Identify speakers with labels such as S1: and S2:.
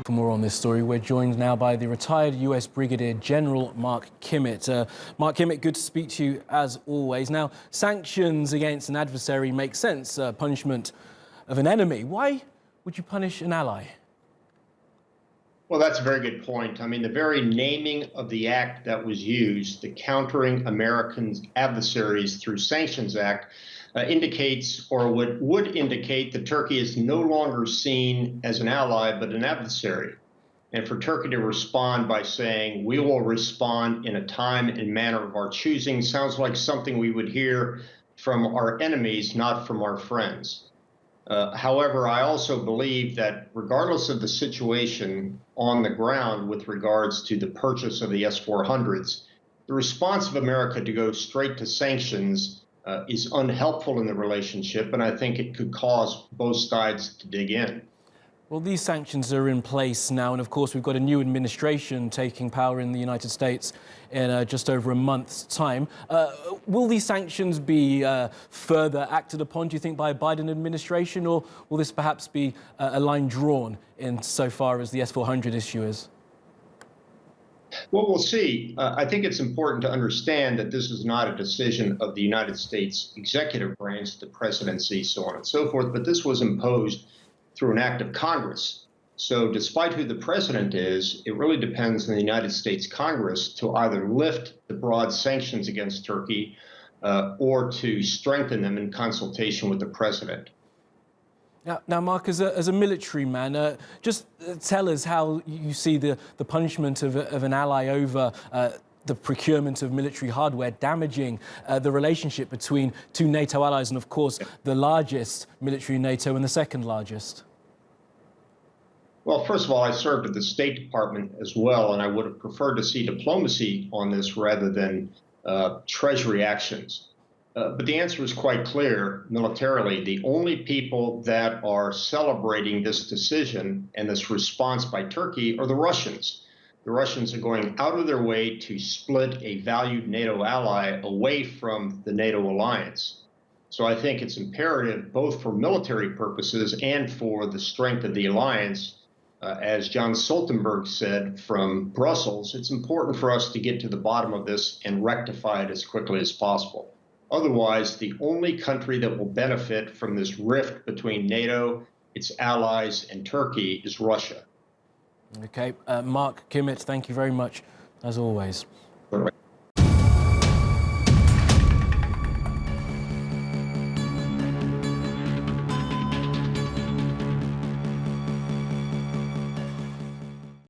S1: For more on this story, we're joined now by the retired US Brigadier General Mark Kimmitt. Mark Kimmitt, good to speak to you as always. Now, sanctions against an adversary make sense, punishment of an enemy. Why would you punish an ally?
S2: Well, that's a very good point. I mean, the very naming of the act that was used, the Countering American Adversaries Through Sanctions Act, indicates or would indicate that Turkey is no longer seen as an ally but an adversary. And for Turkey to respond by saying, we will respond in a time and manner of our choosing, sounds like something we would hear from our enemies, not from our friends. However, I also believe that regardless of the situation on the ground with regards to the purchase of the S-400s, the response of America to go straight to sanctions is unhelpful in the relationship, and I think it could cause both sides to dig in.
S1: Well, these sanctions are in place now, and of course we've got a new administration taking power in the United States in just over a month's time. Will these sanctions be further acted upon, do you think, by a Biden administration, or will this perhaps be a line drawn in so far as the S-400 issue is?
S2: Well, we'll see. I think it's important to understand that this is not a decision of the United States executive branch, the presidency, so on and so forth, but this was imposed through an act of Congress. So despite who the president is, it really depends on the United States Congress to either lift the broad sanctions against Turkey or to strengthen them in consultation with the president.
S1: Now, Mark, as a military man, just tell us how you see the punishment of an ally over the procurement of military hardware damaging the relationship between two NATO allies and, of course, the largest military in NATO and the second largest.
S2: Well, first of all, I served at the State Department as well, and I would have preferred to see diplomacy on this rather than Treasury actions. But the answer is quite clear militarily. The only people that are celebrating this decision and this response by Turkey are the Russians. The Russians are going out of their way to split a valued NATO ally away from the NATO alliance. So I think it's imperative, both for military purposes and for the strength of the alliance, as Jens Stoltenberg said from Brussels, it's important for us to get to the bottom of this and rectify it as quickly as possible. Otherwise, the only country that will benefit from this rift between NATO, its allies, and Turkey is Russia.
S1: Okay, Mark Kimmitt, thank you very much, as always.